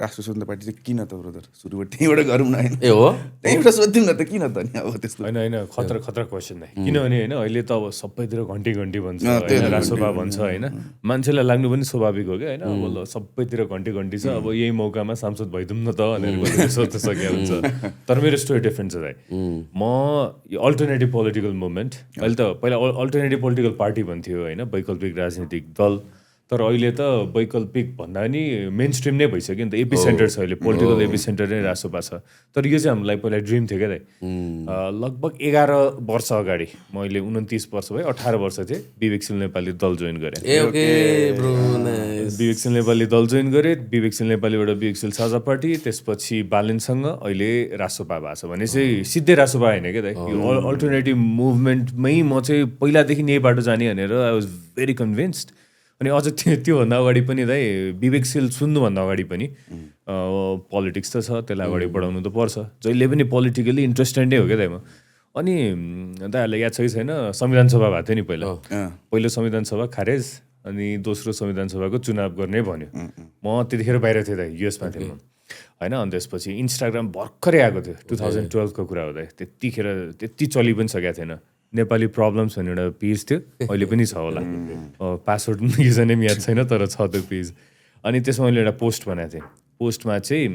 राष्ट्र स्वतन्त्र पार्टी चाहिँ किन त ब्रदर सुरुबाट त्यहीँबाट गरौँ न होइन ए हो त्यहीँबाट सोध्यौँ न त किन त नि अब त्यस्तो होइन खतरा खतरा क्वेसन नै किनभने होइन अहिले त अब सबैतिर घन्टी घन्टी भन्छ होइन रासोपा भन्छ होइन मान्छेलाई लाग्नु पनि स्वाभाविक हो क्या होइन अब ल सबैतिर घन्टी घन्टी छ अब यही मौकामा सांसद भइदिउँ न त भनेर सोच्न सकिया हुन्छ तर मेरो स्टोरी डिफ्रेन्ट छ दाइ म यो अल्टरनेटिभ पोलिटिकल मुभमेन्ट अहिले त पहिला अल्टरनेटिभ पोलिटिकल पार्टी भन्थ्यो होइन वैकल्पिक राजनीतिक दल तर अहिले त वैकल्पिक भन्दा पनि मेन स्ट्रिम नै भइसक्यो नि त एपी सेन्टर छ अहिले पोलिटिकल एपी सेन्टर नै रासोपा छ तर यो चाहिँ हामीलाई पहिला ड्रिम थियो क्या दाइ लगभग 11 वर्ष अगाडि मैले 29 वर्ष भयो 18 वर्ष थिएँ विवेकशील नेपाली दल जोइन गरेँ विवेकशील नेपाली दल जोइन गरेँ विवेकशील नेपालीबाट विवेकशील साझा पार्टी त्यसपछि बालेनसँग अहिले रासोपा भएको छ भने चाहिँ सिधै रासोपा होइन क्या दाइ यो अल्टरनेटिभ मुभमेन्टमै म चाहिँ पहिलादेखि यही बाटो जाने भनेर आई वाज भेरी कन्भिन्स्ड अनि अझ त्योभन्दा अगाडि पनि दाइ विवेकशील सुन्नुभन्दा अगाडि पनि पोलिटिक्स त छ त्यसलाई अगाडि बढाउनु त पर्छ जहिले पनि पोलिटिकली इन्ट्रेस्टेड नै हो क्या दाइ म अनि दाइहरूलाई याद छ कि छैन संविधान सभा भएको थियो नि पहिलो संविधान सभा खारेज अनि दोस्रो संविधान सभाको चुनाव गर्ने भन्यो म त्यतिखेर बाहिर थिएँ दाइ युएसमा थिएँ म होइन अनि त्यसपछि इन्स्टाग्राम भर्खरै आएको थियो 2012को कुरा हो दाइ त्यतिखेर त्यति चलि पनि सकेको थिएन नेपाली प्रब्लम्स भन्ने एउटा पेज थियो अहिले पनि छ होला पासवर्ड युजर नेम याद छैन तर छ त्यो पेज अनि त्यसमा मैले एउटा पोस्ट बनाएको थिएँ पोस्टमा चाहिँ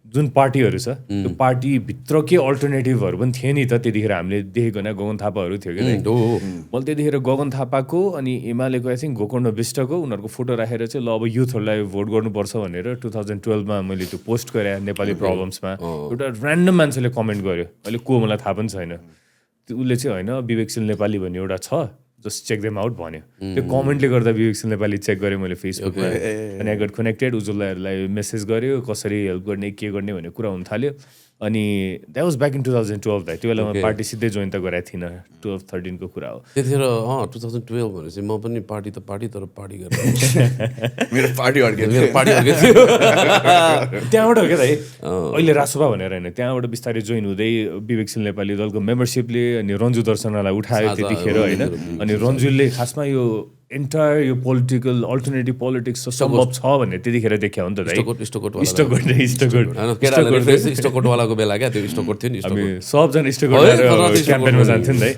जुन पार्टीहरू छ त्यो पार्टीभित्र के अल्टरनेटिभहरू पनि थियो नि त त्यतिखेर हामीले देखेको न गगन थापाहरू थियो कि मैले त्यतिखेर गगन थापाको अनि एमालेको आई थिङ्क गोकर्ण विष्टको उनीहरूको फोटो राखेर चाहिँ ल अब युथहरूलाई भोट गर्नुपर्छ भनेर 2012मा मैले त्यो पोस्ट गरेँ नेपाली प्रब्लम्समा एउटा ऱ्यान्डम मान्छेले कमेन्ट गर्यो अहिले को मलाई थाहा पनि छैन उसले चाहिँ होइन विवेकशील नेपाली भन्ने एउटा छ जस्ट चेक देम आउट भन्यो त्यो कमेन्टले गर्दा विवेकशील नेपाली चेक गरेँ मैले फेसबुकमा अनि आई गट कनेक्टेड उज्जवललाई मेसेज गर्यो कसरी हेल्प गर्ने के गर्ने भन्ने कुरा हुन थाल्यो अनि द्याट वाज ब्याक इन 2012 दाइ त्यो बेला म पार्टी सिधै जोइन त गराएको थिइनँ 12-13 को कुरा हो त्यतिखेर 2012 भनेपछि म पनि पार्टी त पार्टी तर पार्टी गरेर मेरो पार्टी अड्के थियो त्यहाँबाट हो क्या दाइ अहिले रासोपा भनेर होइन त्यहाँबाट बिस्तारै जोइन हुँदै विवेकशील नेपाली दलको मेम्बरसिपले अनि रन्जु दर्शनलाई उठायो त्यतिखेर होइन अनि रन्जुले खासमा यो एन्टायर यो पोलिटिकल अल्टरनेटिभ पोलिटिक्स सम्भव छ भन्ने त्यतिखेर देख्यो नि त दाइ स्टोकोटवालाको बेला क्या त्यो स्टोकोट थियो नि हामी सबजना स्टोकोट क्याम्पेनमा जान्थ्यो नि दाइ